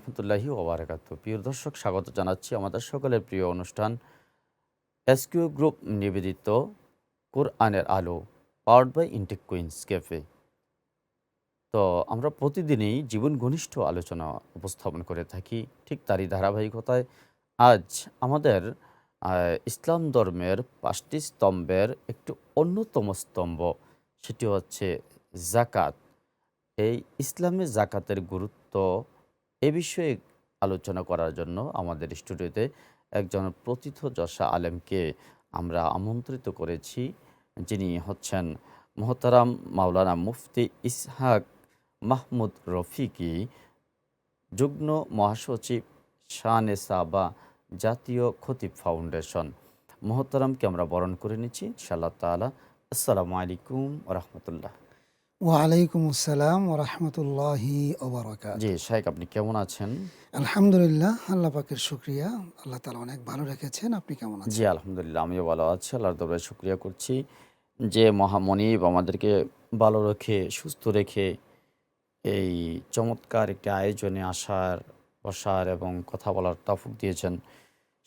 রহমতুল্লাহি ওয়া বারাকাতুহু। প্রিয় দর্শক, স্বাগত জানাচ্ছি আমাদের সকলের প্রিয় অনুষ্ঠান এসকিউ গ্রুপ নিবেদিত কোরআনের আলো, powered by Intech Queens Cafe. তো আমরা প্রতিদিনই জীবন ঘনিষ্ঠ আলোচনা উপস্থাপন করে থাকি। ঠিক তারই ধারাবাহিকতায় আজ আমাদের ইসলাম ধর্মের ৫টি স্তম্ভের একটি অন্যতম স্তম্ভ, সেটি হচ্ছে যাকাত। এই ইসলামে যাকাতের গুরুত্ব এ বিষয়ে আলোচনা করার জন্য আমাদের স্টুডিওতে একজন প্রথিতযশা আলেমকে আমরা আমন্ত্রিত করেছি, যিনি হচ্ছেন মোহতারাম মাওলানা মুফতি ইসহাক মাহমুদ রফিকি, যুগ্ম মহাসচিব শানে সাবা জাতীয় খতিব ফাউন্ডেশন। মোহতারামকে আমরা বরণ করে নিচ্ছি ইনশাআল্লাহ তাআলা। আসসালামু আলাইকুম রহমতুল্লাহ। ওয়ালাইকুম আসসালাম ওরহমতুল্লাহি জি ওবরাকাত। শাইখ, আপনি কেমন আছেন? আলহামদুলিল্লাহ, আল্লাহ পাকের শুক্রিয়া। আল্লাহ তালা অনেক ভালো রেখেছেন। আপনি কেমন জি আছেন? আলহামদুলিল্লাহ, আমিও ভালো আছি। আল্লাহর দরবারে শুকরিয়া করছি যে মহামনিব আমাদেরকে ভালো রেখে, সুস্থ রেখে এই চমৎকার একটি আয়োজনে আসার, বসার এবং কথা বলার তৌফিক দিয়েছেন।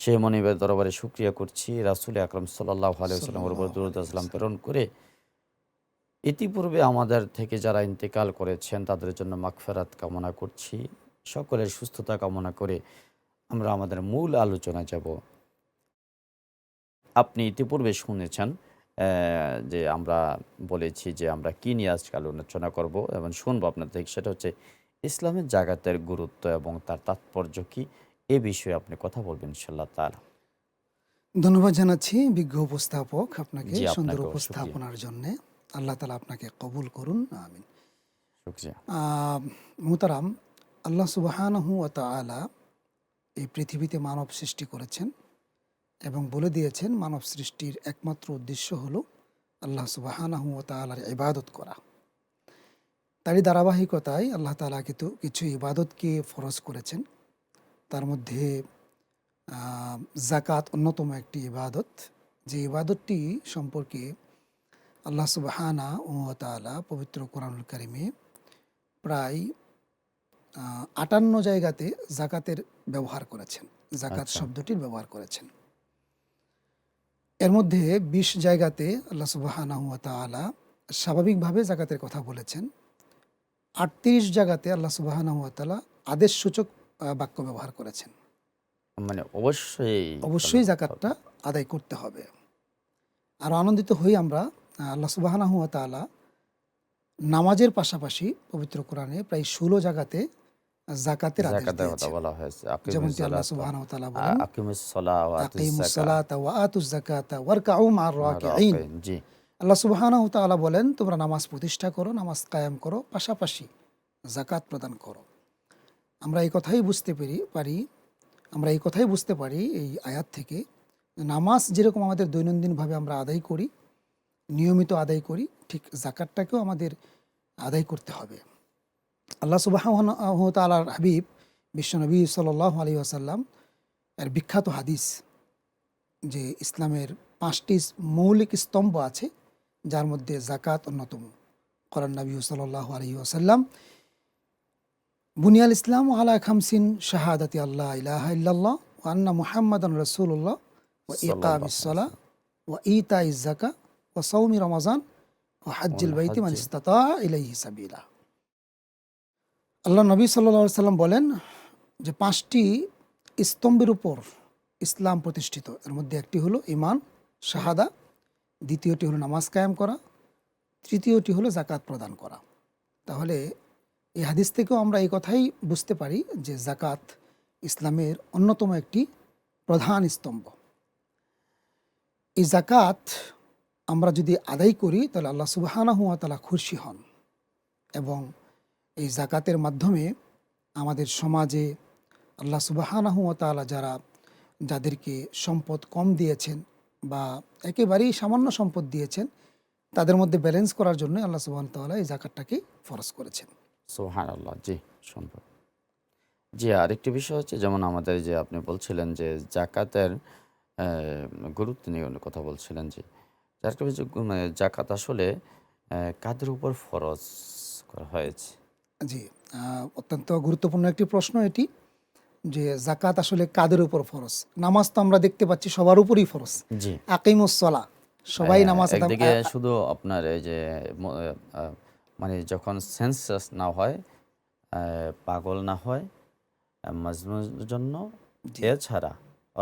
সেই মনিবের দরবারে শুকরিয়া করছি। রাসূল আকরাম সাল্লাল্লাহু আলাইহি ওয়াসাল্লামের উপর সাল্লাল্লাহু দরুদ ও আলাইহি সালাম ওয়াসাল্লাম। প্রেরণ করে ইতিপূর্বে আমাদের থেকে যারা ইন্তেকাল করেছেন তাদের জন্য মাগফিরাত কামনা করছি। সকলের সুস্থতা কামনা করে আমরা আমাদের মূল আলোচনায় যাব। আপনি ইতিপূর্বে শুনেছেন যে আমরা বলেছি যে আমরা কি নিয়ে আজকে আলোচনা করব এবং শুনবো আপনার থেকে, সেটা হচ্ছে ইসলামের জাকাতের গুরুত্ব এবং তার তাৎপর্য কি, এ বিষয়ে আপনি কথা বলবেন ইনশাআল্লাহ তাআলা। ধন্যবাদ জানাচ্ছি বিজ্ঞ উপস্থাপক আপনাকে জি, সুন্দর আপনাকেও শুকরিয়া। উপস্থাপনার জন্যে। আল্লাহ তালা আপনাকে কবুল করুন, আমিন। শুকরিয়া। মুহতারাম, আল্লাহ সুবহানাহু ওয়া তাআলা এই পৃথিবীতে মানব সৃষ্টি করেছেন এবং বলে দিয়েছেন মানব সৃষ্টির একমাত্র উদ্দেশ্য হলো আল্লাহ সুবহানাহু ওয়া তাআলার ইবাদত করা। তারই ধারাবাহিকতায় আল্লাহ তাআলা কিন্তু কিছু ইবাদতকে ফরজ করেছেন। তার মধ্যে জাকাত অন্যতম একটি ইবাদত, যে ইবাদতটি সম্পর্কে আল্লাহ সুবহানা ওয়া তাআলা পবিত্র কোরআনুল কারিমে প্রায় ৫৮ জায়গাতে জাকাতের ব্যবহার করেছেন, জাকাত আচ্ছা, শব্দটির ব্যবহার করেছেন। এর মধ্যে ২০ জায়গাতে আল্লাহ সুবহানাহু ওয়া তাআলা স্বাভাবিকভাবে জাকাতের কথা বলেছেন। ৩৮ জায়গাতে আল্লাহ সুবহানাহু ওয়া তাআলা আদেশসূচক বাক্য ব্যবহার করেছেন। মানে অবশ্যই চালু অবশ্যই করতে হবে। জাকাতটা আদায় করতে হবে। আরও আনন্দিত হই আমরা, আল্লাহ সুবহানাহু ওয়া তাআলা নামাজের পাশাপাশি পবিত্র কোরআনে প্রায় ১৬ জায়গাতে জাকাতের আদেশ যাকাতের কথা দিয়েছেন। বলা হয়েছে। যেমনটি আল্লাহ সুবহানাহু ওয়া তাআলা বলেন, আকিমুস সালাহ ওয়া আতুজ আকিমুস যাকাহ সালাতা ওয়া আতুজ যাকাতা ওয়ারকাউ মা'আর মা রাকিঈন। রাকিন। জি, আল্লাহ সুবহানাহু ওয়া তাআলা বলেন, তোমরা নামাজ প্রতিষ্ঠা করো, নামাজ কায়েম করো, পাশাপাশি যাকাত প্রদান করো। আমরা এই কথাই বুঝতে পারি এই আয়াত থেকে, নামাজ যেরকম আমাদের দৈনন্দিনভাবে আমরা আদায় করি, নিয়মিত আদায় করি, ঠিক যাকাতটাকেও আমাদের আদায় করতে হবে। আল্লাহ সুবহানাহু ওয়া তাআলার হাবিব বিশ্বনবী সাল্লাল্লাহু আলাইহি ওয়াসাল্লাম এর বিখ্যাত হাদিস, যে ইসলামের ৫টি মৌলিক স্তম্ভ আছে যার মধ্যে যাকাত অন্যতম। কলান নবী সাল্লাল্লাহু আলাইহি ওয়াসাল্লাম, বুনিয়াল ইসলাম আলা খামসিন শাহাদাতি আল্লাহ ইলাহা ইল্লাল্লাহ ওয়া আন্না মুহাম্মাদান রাসূলুল্লাহ ওয়া ইকামিস সাল্লাল্লাহু আলাইহি সালাহ ওয়াসাল্লাম। ওয়া ইতাইজ যাকাহ ওয়া সাওমি রমাযান ওয়া হাজ্জিল ওয়াল বাইতি মান হজ্জ। ইসতাতা ইলাইহি সাবিলা। আল্লাহ নবী সাল্লাল্লাহু আলাইহি সাল্লাম বলেন যে ৫টি স্তম্ভের উপর ইসলাম প্রতিষ্ঠিত। এর মধ্যে একটি হলো ঈমান, শাহাদা, দ্বিতীয়টি হলো নামাজ কায়েম করা, তৃতীয়টি হলো যাকাত প্রদান করা। তাহলে এই হাদিস থেকেও আমরা এই কথাই বুঝতে পারি যে যাকাত ইসলামের অন্যতম একটি প্রধান স্তম্ভ। এই যাকাত আমরা যদি আদায় করি তাহলে আল্লাহ সুবহানাহু ওয়া তাআলা খুশি হন এবং এই যাকাতের মাধ্যমে আমাদের সমাজে আল্লাহ সুবহানাহু ওয়া তাআলা যাদেরকে সম্পদ কম দিয়েছেন বা একেবারেই সামান্য সম্পদ দিয়েছেন, তাদের মধ্যে ব্যালেন্স করার জন্য আল্লাহ সুবহানাহু ওয়া তাআলা এই যাকাতটাকে ফরজ করেছেন। সুবহানাল্লাহ। জি, সম্ভব। জি, আরেকটি বিষয় হচ্ছে, যেমন আমাদের যে আপনি বলছিলেন যে জাকাতের অ্যা গুরুত্ব নিয়ে কথা বলছিলেন। জি। যার কারণে যে মানে জাকাত আসলে কাদের উপর ফরজ করা হয়েছে? জি, অত্যন্ত গুরুত্বপূর্ণ একটি প্রশ্ন এটি। যে জাকাত আসলে কাদের উপর ফরজ। নামাজ তো আমরা দেখতে পাচ্ছি সবার উপরই ফরজ, জি। আকিমুস সলা, সবাই নামাজ একদিকে শুধু আপনার এই যে মানে যখন সেন্সাস না হয়, পাগল না হয়, মাজনুনের জন্য, জি এছাড়া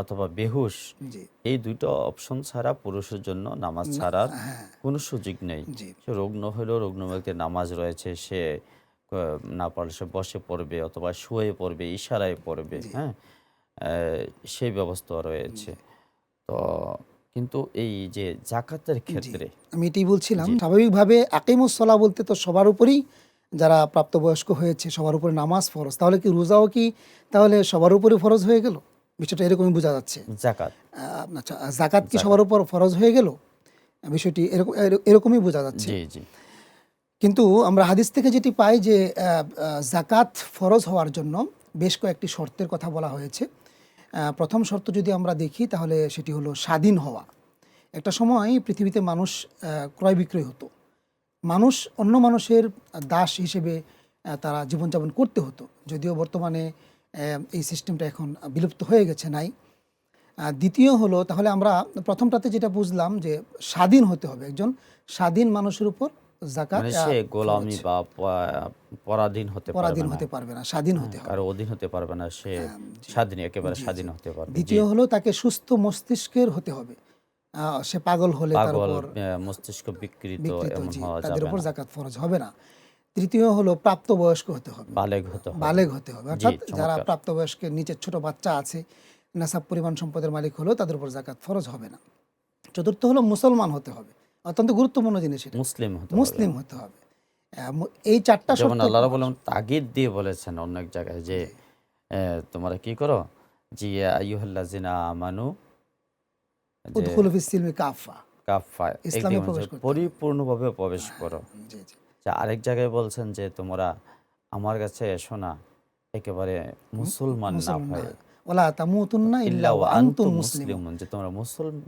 অথবা বেহুশ, জি এই দুটো অপশন ছাড়া পুরুষের জন্য নামাজ না, ছাড়ার হ্যাঁ কোনো সুযোগ নেই। জি সে রুগ্ন হলেও রুগ্ন ব্যক্তির নামাজ রয়েছে, সে না পারলে সে বসে পড়বে অথবা শুয়ে পড়বে, ইশারায় পড়বে, জি হ্যাঁ, সেই ব্যবস্থা রয়েছে। জি তো কিন্তু এই যে জাকাতের জি ক্ষেত্রে, আমি এটাই বলছিলাম, জি, স্বাভাবিকভাবে আকিমুস সলা বলতে তো সবার উপরেই, যারা প্রাপ্তবয়স্ক হয়েছে সবার উপরে নামাজ ফরজ, তাহলে কি রোজাও কি তাহলে সবার উপরে ফরজ হয়ে গেল? বিষয়টা এরকমই বোঝা যাচ্ছে। জাকাত, আচ্ছা, জাকাত কি জাকাত, সবার উপর ফরজ হয়ে গেল? বিষয়টি এরকমই বোঝা যাচ্ছে। জি, জি, কিন্তু আমরা হাদিস থেকে যেটি পাই যে জাকাত ফরজ হওয়ার জন্য বেশ কয়েকটি শর্তের কথা বলা হয়েছে। প্রথম শর্ত যদি আমরা দেখি তাহলে সেটি হলো স্বাধীন হওয়া। একটা সময় পৃথিবীতে মানুষ ক্রয় বিক্রয় হতো, মানুষ অন্য মানুষের দাস হিসেবে তারা জীবনযাপন করতে হতো, যদিও বর্তমানে এই সিস্টেমটা এখন বিলুপ্ত হয়ে গেছে, নাই। দ্বিতীয় হলো, তাহলে আমরা প্রথমটাতে যেটা বুঝলাম যে স্বাধীন হতে হবে, একজন স্বাধীন মানুষের উপর জাকাত মানে সে ফরজ, গোলামি বা পরাধীন হতে পারবে পরাধীন না, হতে পারবে না, স্বাধীন হ্যাঁ, হতে হবে। কারো অধীন হতে পারবে না, সে জি স্বাধীন, একেবারে জি জি স্বাধীন হতে পারবে। জি, দ্বিতীয় হলো তাকে সুস্থ মস্তিষ্কের হতে হবে, সে পাগল হলে তার পাগল, উপর মস্তিষ্ক বিকৃত বিকৃত, এমন জি, হওয়া তাদের যাবে উপর না, জাকাত ফরজ হবে না। তৃতীয় হলো প্রাপ্তবয়স্ক হতে হবে, বালেগ হতে হবে। বালেগ হতে হবে, জি, অর্থাৎ যারা চমৎকার। প্রাপ্তবয়স্কের নিচের ছোট বাচ্চা আছে, নেশাব পরিমাণ সম্পদের মালিক হলেও তাদের উপর জাকাত ফরজ হবে না। চতুর্থ হলো মুসলমান হতে হবে, অত্যন্ত গুরুত্বপূর্ণ জিনিস এটা, মুসলিম হতে হবে। মুসলিম হতে হবে। এই চারটা যেমন শর্ত, আল্লাহ রাব্বুল আলামিন তাগিদ দিয়ে বলেছেন অন্য এক জায়গায় যে জি তোমরা কি করো, জি আইয়ুহাল্লাযিনা আমানু, যে উদখুলু ফিস সিলমি কাফা, কাফা, ইসলামে একদিকে প্রবেশ বলছে করতে হবে। পরিপূর্ণভাবে প্রবেশ করো। জি জি যে আরেক জায়গায় বলছেন যে তোমরা আমার কাছে এসো না একেবারে মুসলমান না মুসলমান না হয়ে, হয়, ওয়ালা তামুতুন্না ইল্লা ইল্লা ওয়া ওয়া আনতুম আনতুম মুসলিমুন, মুসলিমুন, যে তোমরা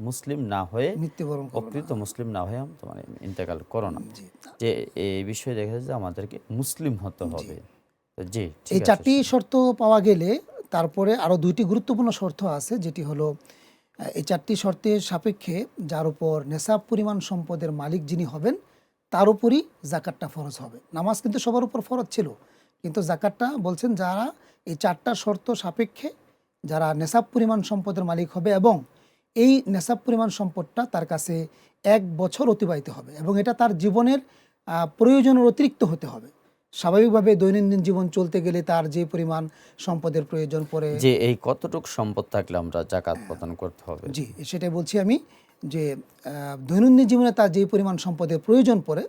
মুসলিম না হয়ে, মৃত্যুবরণ করো না। প্রকৃত মুসলিম না হয়ে তোমার ইন্তেকাল করো না। জি যে এই বিষয়ে দেখা যায় যে আমাদেরকে মুসলিম হতে জি হবে। তো জি, এই ঠিক আছে। চারটি শর্ত পাওয়া গেলে তারপরে আরো দুইটি গুরুত্বপূর্ণ শর্ত আছে, যেটি হলো এই চারটি শর্তের সাপেক্ষে যার উপর নেশাব পরিমাণ সম্পদের মালিক যিনি হবেন তার উপরই জাকাতটা ফরজ হবে। নামাজ কিন্তু সবার উপর ফরজ ছিল, কিন্তু জাকাতটা বলছেন যারা এই চারটা শর্ত সাপেক্ষে যারা নেশাব পরিমাণ সম্পদের মালিক হবে এবং এই নেশাব পরিমাণ সম্পদটা তার কাছে 1 বছর অতিবাহিত হবে এবং এটা তার জীবনের প্রয়োজনের অতিরিক্ত হতে হবে। স্বাভাবিকভাবে দৈনন্দিন জীবন চলতে গেলে তার যে পরিমাণ সম্পদের প্রয়োজন পড়ে, যে এই কতটুক সম্পদ থাকলে আমরা জাকাত প্রদান করতে হবে। জি সেটাই বলছি আমি, যে দৈনন্দিন জীবনে তার যে পরিমাণ সম্পদের প্রয়োজন পড়ে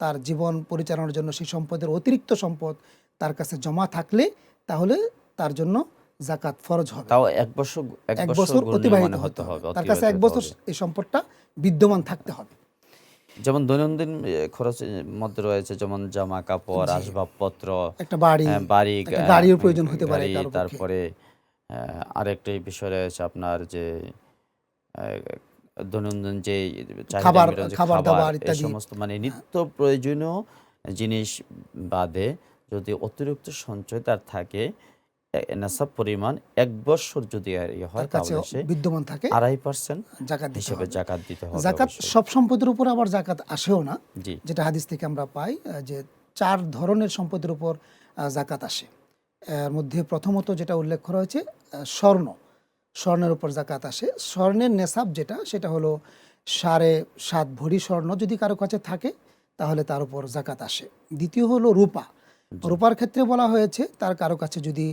তার জীবন পরিচালনার জন্য সেই সম্পদের অতিরিক্ত সম্পদ তার কাছে জমা থাকলে তাহলে তার জন্য জাকাত ফরজ হবে। তাও 1 বছর, 1 বছর গুণনীয়মানে অতিবাহিত হতে হবে, তার কাছে অতিবাহিত 1 বছর হতে হবে। এই সম্পদটা বিদ্যমান থাকতে হবে। যেমন দৈনন্দিন খরচের মধ্যে রয়েছে যেমন জামা কাপড়, জি আসবাবপত্র, একটা বাড়ি, বাড়ি, একটা গাড়ির প্রয়োজন হতে পারে গাড়ি, কারো পক্ষে, তারপরে আরেকটা বিষয় রয়েছে আপনার যে আহ, দৈনন্দিন যে চাহিদা খাবার মেটানো, যে খাবার খাবার, দাবার এই ইত্যাদি। সমস্ত মানে নিত্য প্রয়োজনীয় জিনিস বাদে যদি অতিরিক্ত সঞ্চয় তার থাকে, নেশাব পরিমাণ 1 বছর যদি হয় তার কাছে তাহলে সে বিদ্যমান থাকে 2.5% জাকাত দিতে হিসেবে হবে। জাকাত দিতে হবে জাকাত অবশ্যই। সব সম্পদের উপর আবার জাকাত আসেও না, জি, যেটা হাদিস থেকে আমরা পাই যে 4 ধরনের সম্পদের উপর জাকাত আসে। এর মধ্যে প্রথমত যেটা উল্লেখ করা হয়েছে স্বর্ণের উপর জাকাত আসে। স্বর্ণের নেসাব যেটা সেটা হলো 7.5 ভরি স্বর্ণ যদি কারো কাছে থাকে তাহলে তার উপর জাকাত আসে। দ্বিতীয় হলো রূপা, জি, রূপার ক্ষেত্রে বলা হয়েছে তার কারো কাছে যদি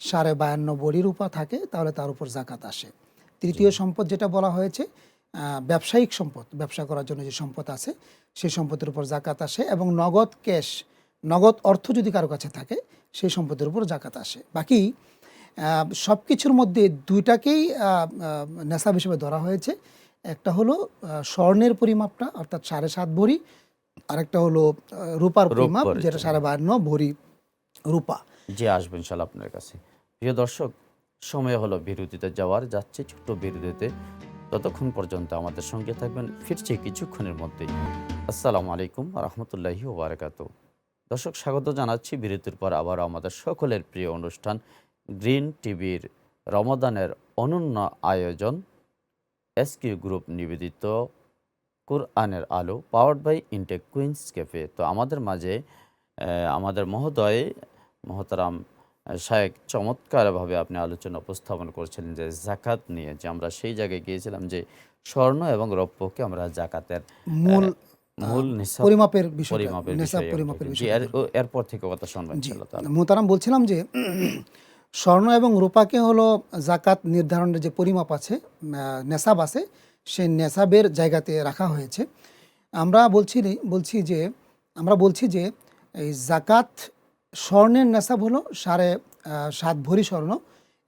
52.5 ভরি রূপা থাকে তাহলে তার উপর জাকাত আসে। জি, তৃতীয় সম্পদ যেটা বলা হয়েছে ব্যবসায়িক সম্পদ, ব্যবসা করার জন্য যে সম্পদ আছে সেই সম্পদের উপর জাকাত আসে এবং নগদ ক্যাশ, নগদ অর্থ যদি কারো কাছে থাকে সেই সম্পদের উপর জাকাত আসে। বাকি সব কিছুর মধ্যে দুইটাকেই নেশাব হিসেবে ধরা হয়েছে। একটা হলো স্বর্ণের পরিমাপটা অর্থাৎ 7.5 ভরি, আরেকটা হলো রূপার পরিমাপ রূপর, যেটা 52 ভরি রূপা। জি, আসবেন ইনশাল্লাহ আপনার কাছে। প্রিয় দর্শক, সময় হলো বিরতিতে যাওয়ার, যাচ্ছে ছোট্ট বিরতিতে। ততক্ষণ পর্যন্ত আমাদের সঙ্গে থাকবেন, ফিরছে কিছুক্ষণের মধ্যেই। আসসালামু আলাইকুম রহমতুল্লাহি ওবারাকাতু। দর্শক, স্বাগত জানাচ্ছি বিরতির পর আবারও আমাদের সকলের প্রিয় অনুষ্ঠান গ্রিন টিভির রমাদানের অনন্য আয়োজন, এসকিউ গ্রুপ নিবেদিত কোরআনের আলো, powered by Intech Queens Cafe. তো আমাদের মাঝে আমাদের মহতারাম শায়েক চমৎকারভাবে আপনি আলোচনা উপস্থাপন করছিলেন যে জাকাত নিয়ে, যে আমরা সেই জায়গায় গিয়েছিলাম যে স্বর্ণ এবং রৌপ্যকে আমরা জাকাতের মূল মূল নিসাব পরিমাপের বিষয়টা, পরিমাপের নেশাব বিষয়ে পরিমাপের জি, বিষয়টা ধরবো। এরপর থেকে কথা শুনবেন জি, ইনশাআল্লাহ তাআলা। মোহতারাম বলছিলাম যে স্বর্ণ এবং রূপাকে হলো জাকাত নির্ধারণের যে পরিমাপ আছে, নেশাব আছে, সেই নেশাবের জায়গাতে রাখা হয়েছে। আমরা বলছি যে এই জাকাত স্বর্ণের নেশাব হলো 7.5 ভরি স্বর্ণ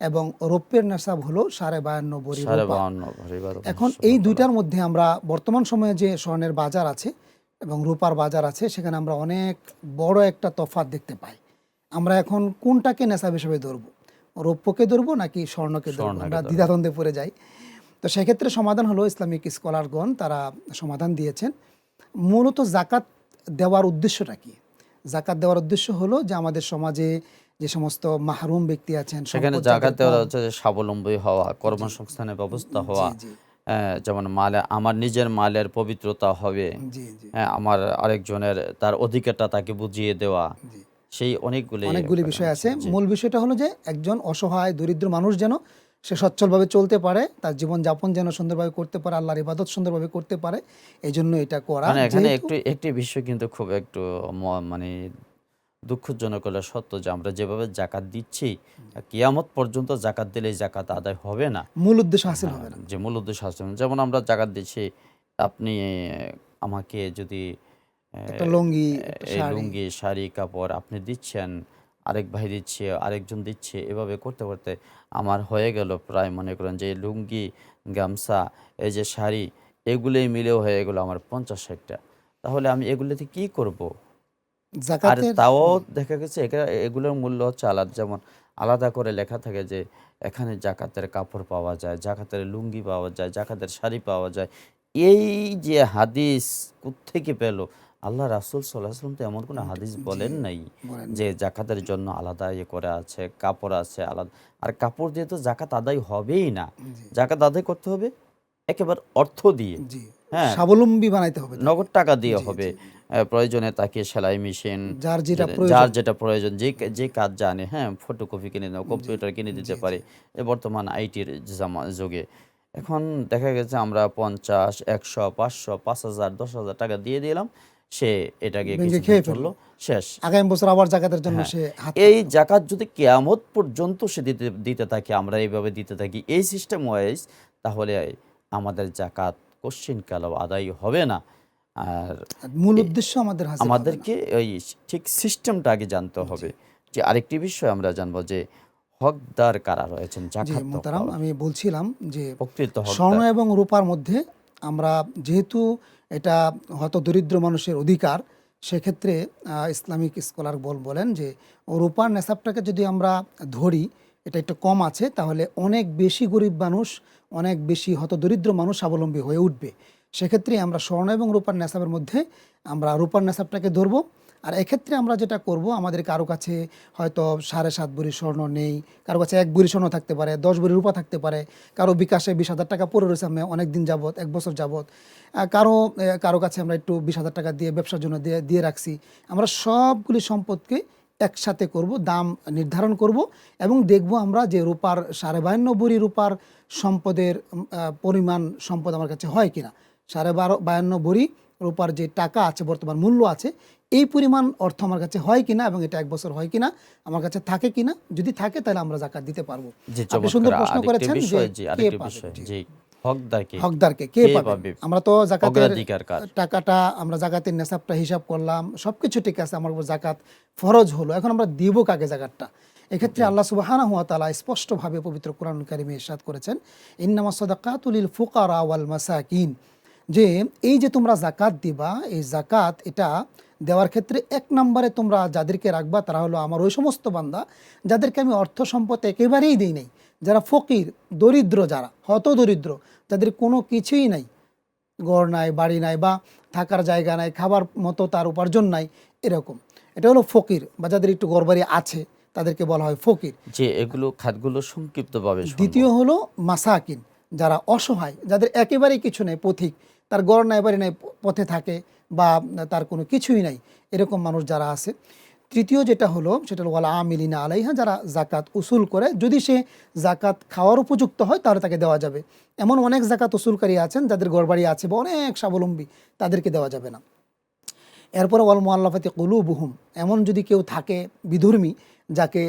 এবং রৌপ্যের নেশাব হলো 52.5 ভরি রূপা। 52 ভরি বার এখন এই দুইটার মধ্যে আমরা বর্তমান সময়ে যে স্বর্ণের বাজার আছে এবং রূপার বাজার আছে, সেখানে আমরা অনেক বড় একটা তফাৎ দেখতে পাই। আমরা এখন কোনটাকে নেশাব হিসেবে ধরবো, রৌপ্যকে ধরবো নাকি স্বর্ণকে ধরবো? স্বর্ণকে আমরা ধরবো। দ্বিধাদ্বন্দ্বে পড়ে যাই। তো সেক্ষেত্রে সমাধান হলো, ইসলামিক স্কলারগণ তারা সমাধান দিয়েছেন। মূলত জাকাত দেওয়ার উদ্দেশ্যটা কি? জাকাত দেওয়ার উদ্দেশ্য হলো যে আমাদের সমাজে যে সমস্ত মাহরুম ব্যক্তি আছেন, সেখানে সম্পদ জাকাত যাদের দেওয়া কম, হচ্ছে যে স্বাবলম্বী হওয়া, কর্মসংস্থানের ব্যবস্থা হওয়া, জি যেমন আমার নিজের মালের পবিত্রতা হবে, জি জি আমার আরেকজনের তার অধিকারটা তাকে বুঝিয়ে দেওয়া, জি সেই অনেকগুলি অনেকগুলি ব্যাপার বিষয় আছে। জি। মূল বিষয়টা হলো যে একজন অসহায় দরিদ্র মানুষ যেন সে সচ্ছলভাবে চলতে পারে, তার জীবন যাপন যেন সুন্দরভাবে করতে পারে, আল্লাহর ইবাদত সুন্দরভাবে করতে পারে, এই জন্য এটা করা। মানে এখানে যেহেতু একটি বিষয় কিন্তু খুব একটু মানে দুঃখজনক হলে সত্য, যে আমরা যেভাবে জাকাত দিচ্ছি, কিয়ামত পর্যন্ত জাকাত দিলে এই জাকাত আদায় হবে না। মূল উদ্দেশ্য হাসিল হ্যাঁ, হবে না। যে মূল উদ্দেশ্য আছে, যেমন আমরা জাকাত দিচ্ছি, আপনি আমাকে যদি একটা লুঙ্গি, একটা এই শাড়ি, লুঙ্গি, শাড়ি, কাপড় আপনি দিচ্ছেন, আরেক ভাই দিচ্ছে, আরেকজন দিচ্ছে, এভাবে করতে করতে আমার হয়ে গেল প্রায়, মনে করেন যে এই লুঙ্গি, গামছা, এই যে শাড়ি, এগুলোই মিলেও হয়ে গেলো আমার 50-60টা। তাহলে আমি এগুলোতে কি করব? আর জাকাতের তাও দেখা গেছে এগুলোর মূল্য হচ্ছে আলাদা। যেমন আলাদা করে লেখা থাকে যে এখানে জাকাতের কাপড় পাওয়া যায়, জাকাতের লুঙ্গি পাওয়া যায়, জাকাতের শাড়ি পাওয়া যায়। এই যে হাদিস কোত্থেকে পেল? আল্লাহ রাসূল সাল্লাল্লাহু আলাইহি ওয়াসাল্লাম তো এমন কোনো হাদিস জি বলেন নাই বলেন যে নাই। জাকাতের জন্য আলাদা ইয়ে করা আছে, কাপড় আছে আলাদা। আর কাপড় দিয়ে তো জাকাত আদায় হবেই না। জি জাকাত আদায় করতে হবে একেবারে অর্থ দিয়ে। জি হ্যাঁ? স্বাবলম্বী বানাইতে হবে তাকে। নগদ টাকা দিয়ে জি হবে। জি প্রয়োজনে তাকে সেলাই মেশিন, যার যেটা যার প্রয়োজন। যেটা প্রয়োজন, যে কাজ জানে, হ্যাঁ? ফটোকপি কিনে দাও, জি কম্পিউটার কিনে দিতে জি জি পারে। বর্তমান আইটির যুগে। এখন দেখা গেছে আমরা 50, 100, 500, 5,000, 10,000 টাকা দিয়ে দিলাম। সে এটাকে ভেঙে কিছুদিন খেয়ে চললো, ফেললো। শেষ। আগামী বছর আবার জাকাতের জন্য হ্যাঁ। সে হাত এই পাতলো। জাকাত যদি কিয়ামত পর্যন্ত সে দিতে থাকে, আমরা এইভাবে দিতে থাকি, এই সিস্টেম ওয়াইজ, তাহলে আমাদের জাকাত কোশ্চিনকালেও আদায় হবে না। আর আর মূল এ উদ্দেশ্য আমাদের হাসিল হবে না। আমাদেরকে ওই ঠিক সিস্টেমটা আগে জানতে হবে। যে আরেকটি বিষয় আমরা জানবো যে হকদার কারা রয়েছেন জি জাকাত মোহতারাম, পাওয়ার, আমি বলছিলাম যে প্রকৃত স্বর্ণ হকদার। এবং রূপার মধ্যে আমরা যেহেতু এটা হয়তো দরিদ্র মানুষের অধিকার, সেক্ষেত্রে ইসলামিক স্কলার বলেন যে রূপার নেশাবটাকে যদি আমরা ধরি, এটা একটু কম আছে, তাহলে অনেক বেশি গরিব মানুষ, অনেক বেশি হতদরিদ্র মানুষ স্বাবলম্বী হয়ে উঠবে। সেক্ষেত্রে আমরা স্বর্ণ এবং রূপার নেশাবের মধ্যে আমরা রূপার নেশাবটাকে ধরবো। আর এক্ষেত্রে আমরা যেটা করব, আমাদের কারো কাছে হয়তো 7.5 ভরি স্বর্ণ নেই, কারো কাছে 1 ভরি স্বর্ণ থাকতে পারে, 10 ভরি রূপা থাকতে পারে, কারো বিকাশে 20,000 টাকা পড়ে রয়েছে আমি অনেক দিন যাবত, 1 বছর যাবত, কারো কাছে আমরা একটু 20,000 টাকা দিয়ে ব্যবসার জন্য দিয়ে রাখছি। আমরা সবগুলি সম্পদকে একসাথে করব, দাম নির্ধারণ করব এবং দেখব আমরা যে রূপার 52.5 ভরি রূপার সম্পদের পরিমাণ সম্পদ আমার কাছে হয় কিনা, 52.5 ভরি রূপার যে টাকা আছে, বর্তমান মূল্য আছে, এই পরিমাণ অর্থ আমার কাছে হয় কিনা এবং এটা 1 বছর হয় কিনা, আমার কাছে থাকে কিনা। যদি থাকে তাহলে আমরা জাকাত দিতে পারবো। জি, আপনি চমৎকার। সুন্দর প্রশ্ন আরেকটি করেছেন যে বিষয়, জি, কে আরেকটি পাবে। বিষয়, জি জি, হকদার কে? হকদারকে কে কে পাবে? পাবে? আমরা তো জাকাতের অগ্রাধিকার কার? টাকাটা, আমরা জাকাতের নেশাবটা হিসাব করলাম, সবকিছু ঠিক আছে, আমার উপর জাকাত ফরজ হলো, এখন আমরা দিব কাকে জাকাতটা? এক্ষেত্রে জি, আল্লাহ সুবহানাহু ওয়া তাআলা স্পষ্টভাবে পবিত্র কোরআন কারিমে ইরশাদ করেছেন, ইন্নামাস সাদাকাতু লিল ফুকারা ওয়াল মাসাকিন, যে এই যে তোমরা জাকাত দিবা, এই জাকাত এটা দেওয়ার ক্ষেত্রে 1 নম্বরে তোমরা যাদেরকে রাখবা তারা হলো আমার ওই সমস্ত বান্দা যাদেরকে আমি অর্থ সম্পদ একেবারেই দিই নাই, যারা ফকির, দরিদ্র, যারা হত দরিদ্র, যাদের কোনো কিছুই নাই, ঘর নাই, বাড়ি নাই, বা থাকার জায়গা নাই, খাবার মতো তার উপার্জন নাই, এরকম। এটা হলো ফকির, বা যাদের একটু ঘরবাড়ি আছে, তাদেরকে বলা হয় ফকির। যে এগুলো খাতগুলো সংক্ষিপ্তভাবে শুনবো। দ্বিতীয় হলো মাসাকিন, যারা অসহায়, যাদের একেবারেই কিছু নেই, পথিক, তার গড় নাই বাড়ি নাই, পথে থাকে বা তার কোনো কিছুই নাই, এরকম মানুষ যারা আছে। তৃতীয় যেটা হলো সেটা হলো ওয়াল আমিলিনা আলাইহা, যারা জাকাত উসুল করে, যদি সে জাকাত খাওয়ার উপযুক্ত হয় তাহলে তাকে দেওয়া যাবে। এমন অনেক জাকাত উসুলকারী আছেন যাদের গড়বাড়ি আছে বা অনেক স্বাবলম্বী, তাদেরকে দেওয়া যাবে না। এরপরে ওয়াল মুআল্লাফাতি কুলুবুহুম, এমন যদি কেউ থাকে বিধর্মী, যাকে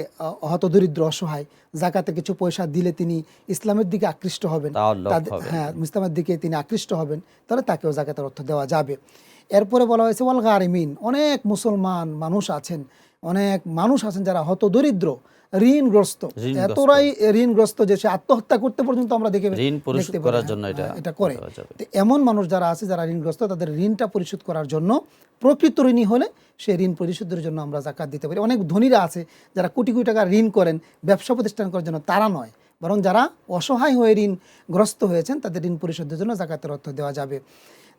হতদরিদ্র অসহায়, জাকাতে কিছু পয়সা দিলে তিনি ইসলামের দিকে আকৃষ্ট হবেন, তাআল্লুক হবে। হ্যাঁ ইসলামের দিকে তিনি আকৃষ্ট হবেন, তাহলে তাকেও জাকাতের অর্থ দেওয়া যাবে। এরপরে বলা হয়েছে ওয়াল গারিমিন, অনেক মুসলমান মানুষ আছেন, অনেক মানুষ আছেন যারা হতদরিদ্র, ঋণগ্রস্ত, এতটাই ঋণগ্রস্ত যে সে আত্মহত্যা করতে পর্যন্ত আমরা ঋণ পরিশোধ করার জন্য এটা করে। দেওয়া যাবে। তো এমন মানুষ যারা আছে, যারা ঋণগ্রস্ত, তাদের ঋণটা পরিশোধ করার জন্য, প্রকৃত ঋণী হলে সে ঋণ পরিশোধের জন্য আমরা জাকাত দিতে পারি। অনেক ধনীরা আছে যারা কোটি কোটি টাকা ঋণ করেন ব্যবসা প্রতিষ্ঠান করার জন্য, তারা নয়, বরং যারা অসহায় হয়ে ঋণগ্রস্ত হয়েছেন তাদের ঋণ পরিশোধের জন্য জাকাতের অর্থ দেওয়া যাবে।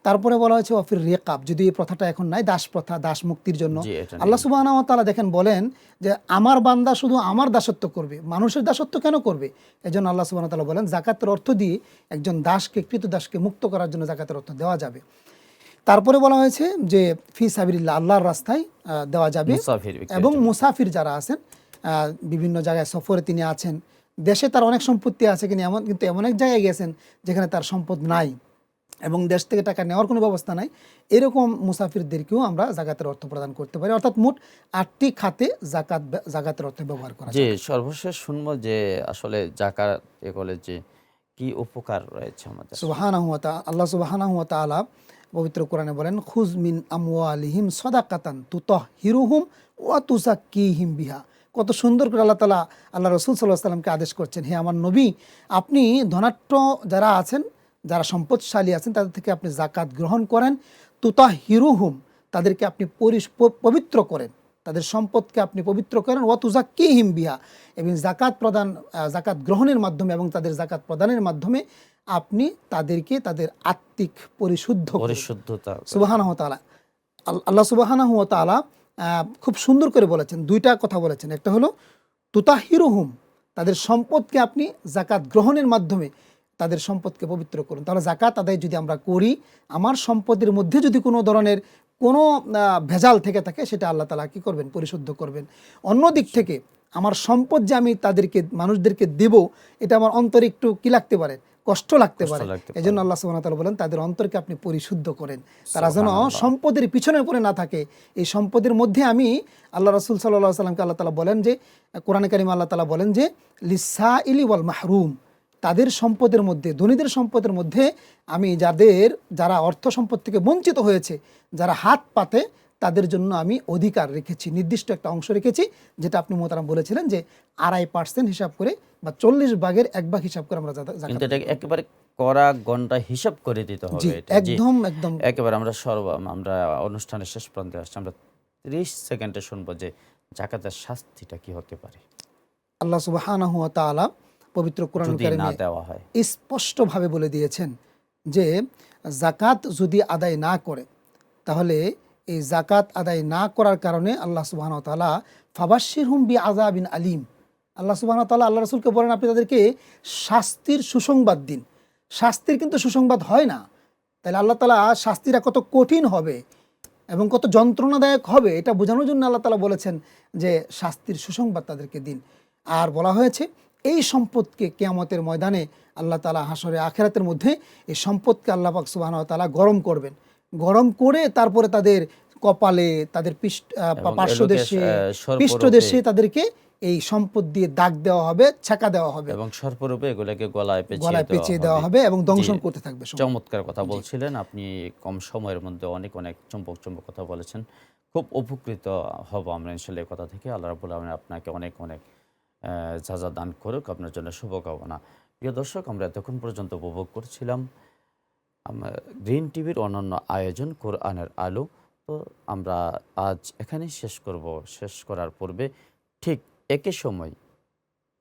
তারপরে বলা হয়েছে ওয়াফির রিকাব, যদি এই প্রথাটা এখন নাই, দাস প্রথা, দাস মুক্তির জন্য আল্লাহ সুবহানাহু ওয়া তাআলা দেখেন বলেন যে আমার বান্দা শুধু আমার দাসত্ব করবে, মানুষের দাসত্ব কেন করবে? এজন্য আল্লাহ সুবহানাহু ওয়া তাআলা বলেন জাকাতের অর্থ দিয়ে একজন দাসকে, কৃত দাসকে মুক্ত করার জন্য জাকাতের অর্থ দেওয়া যাবে। তারপরে বলা হয়েছে যে ফি সাবিলিল্লাহ, আল্লাহর রাস্তায় দেওয়া যাবে। এবং মুসাফির যারা আছেন, বিভিন্ন জায়গায় সফরে তিনি আছেন, দেশে তার অনেক সম্পত্তি আছে কিন্তু এমন এক জায়গায় গেছেন যেখানে তার সম্পদ নাই এবং দেশ থেকে টাকা নেওয়ার কোনো ব্যবস্থা নাই, এরকম মুসাফিরদেরকেও আমরা জাকাতের অর্থ প্রদান করতে পারি। অর্থাৎ মোট 8টি খাতে জাকাতের অর্থ ব্যবহার করা যায়। যে সর্বশেষ শুনবো যে আসলে জাকাত এগুলো যে কি উপকার রয়েছে আমাদের। আল্লাহ সুবহানাহু ওয়া তাআলা পবিত্র কোরআনে বলেন খুজ মিন আমওয়ালিহিম সাদাকাতান তুতাহহিরুহুম ওয়া তুযাক্কিহিম বিহা। কত সুন্দর করে আল্লাহ তাআলা আল্লাহ রাসূল সাল্লাল্লাহু আলাইহি ওয়াসাল্লামকে আদেশ করছেন, হে আমার নবী, আপনি ধনাঢ্য যারা আছেন, যারা সম্পদশালী আছেন, তাদের থেকে আপনি জাকাত গ্রহণ করেন। তুতাহহিরুহুম, তাদেরকে আপনি পবিত্র করেন, তাদের সম্পদকে আপনি পবিত্র করেন। ওয়া তুযাক্কিহিম বিহা, এবং জাকাত গ্রহণের মাধ্যমে এবং তাদের জাকাত প্রদানের মাধ্যমে আপনি তাদেরকে তাদের আত্মিক পরিশুদ্ধতা। সুবহানাহু ওয়া তাআলা, আল্লাহ সুবহানাহু ওয়া তাআলা খুব সুন্দর করে বলেছেন, দুইটা কথা বলেছেন। একটা হলো তুতাহহিরুহুম, তাদের সম্পদকে আপনি জাকাত গ্রহণের মাধ্যমে তাদের সম্পদকে পবিত্র করুন। তাহলে জাকাত আদায় যদি আমরা করি, আমার সম্পদের মধ্যে যদি কোনো ধরনের কোনো ভেজাল থেকে থাকে, সেটা আল্লাহ তাআলা কি করবেন? পরিশুদ্ধ করবেন। অন্য দিক থেকে আমার সম্পদ যে আমি মানুষদেরকে দেব, এটা আমার অন্তরে একটু কি লাগতে পারে? কষ্ট লাগতে পারে। এজন্য আল্লাহ সুবহানাহু ওয়া তাআলা বলেন তাদের অন্তরকে আপনি পরিশুদ্ধ করেন, তারা যেন সম্পদের পিছনে পড়ে না থাকে। এই সম্পদের মধ্যে আমি, আল্লাহ রাসূল সাল্লাল্লাহু আলাইহি ওয়াসাল্লামকে আল্লাহ তাআলা বলেন যে, কোরআনে কারিমে আল্লাহ তাআলা বলেন যে লিসাইলি ওয়াল মাহরুম, তাদের সম্পদের মধ্যে, ধনীদের সম্পদের মধ্যে আমি যারা অর্থ সম্পদ থেকে বঞ্চিত হয়েছে, যারা হাত পাতে, তাদের জন্য আমি অধিকার রেখেছি, নির্দিষ্ট একটা অংশ রেখেছি, যেটা আপনি মোহতারাম বলেছিলেন যে 2.5% হিসাব করে বা 40 ভাগের 1 ভাগ হিসাব করে আমরা একেবারে কড়া গন্ডা হিসাব করে দিতে হবে। একদম একেবারে আমরা অনুষ্ঠানের শেষ প্রান্তে আসছি, আমরা 30 সেকেন্ডে শুনবো যে জাকাতের শাস্তিটা কি হতে পারে। আল্লাহ সুবহানাহু ওয়া তাআলা পবিত্র কোরআনুল কারীমে স্পষ্টভাবে বলে দিয়েছেন যে জাকাত যদি আদায় না করে, তাহলে এই জাকাত আদায় না করার কারণে আল্লাহ সুবহানাহু ওয়া তাআলা ফাবাশশিরহুম বিআযাবিন আলীম, আল্লাহ সুবহানাহু ওয়া তাআলা আল্লাহ রাসূলকে বলেন আপনি তাদেরকে শাস্তির সুসংবাদ দিন। শাস্তির কিন্তু সুসংবাদ হয় না, তাহলে আল্লাহ তাআলা শাস্তিটা কত কঠিন হবে এবং কত যন্ত্রণাদায়ক হবে, এটা বোঝানোর জন্য আল্লাহ তাআলা বলেছেন যে শাস্তির সুসংবাদ তাদেরকে দিন। আর বলা হয়েছে এই সম্পদকে কিয়ামতের ময়দানে আল্লাহ তাআলা হাসরে আখিরাতের মধ্যে এই সম্পদকে আল্লাহ পাক সুবহানাহু ওয়া তাআলা গরম করবেন, গরম করে তারপরে তাদের কপালে, তাদের পৃষ্ঠদেশে তাদেরকে এই সম্পদ দিয়ে দাগ দেওয়া হবে, ছাকা দেওয়া হবে এবং সর্পরূপে এগুলোকে গলায় পেঁচিয়ে দেওয়া হবে এবং দংশন করতে থাকবে। চমৎকার কথা বলছিলেন আপনি, কম সময়ের মধ্যে অনেক চমক কথা বলেছেন। খুব উপকৃত হব আমরা ইনশাআল্লাহ এই কথা থেকে। আল্লাহ রাব্বুল আলামিন আপনাকে অনেক যাজা দান করুক, আপনার জন্য শুভকামনা। প্রিয় দর্শক, আমরা এতক্ষণ পর্যন্ত উপভোগ করছিলাম গ্রিন টিভির অনন্য আয়োজন কোরআনের আলো। তো আমরা আজ এখানেই শেষ করব। শেষ করার পূর্বে ঠিক একই সময়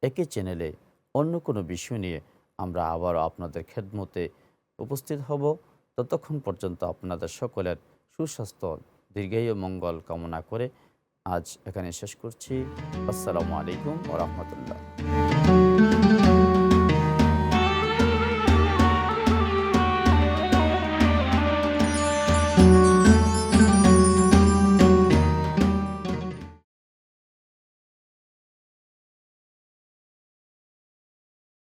একই চ্যানেলে অন্য কোনো বিষয় নিয়ে আমরা আবারও আপনাদের খেদমতে উপস্থিত হব। ততক্ষণ পর্যন্ত আপনাদের সকলের সুস্বাস্থ্য, দীর্ঘায়ু, মঙ্গল কামনা করে আজ এখানে শেষ করছি। আসসালামু আলাইকুম ওয়া রাহমাতুল্লাহ।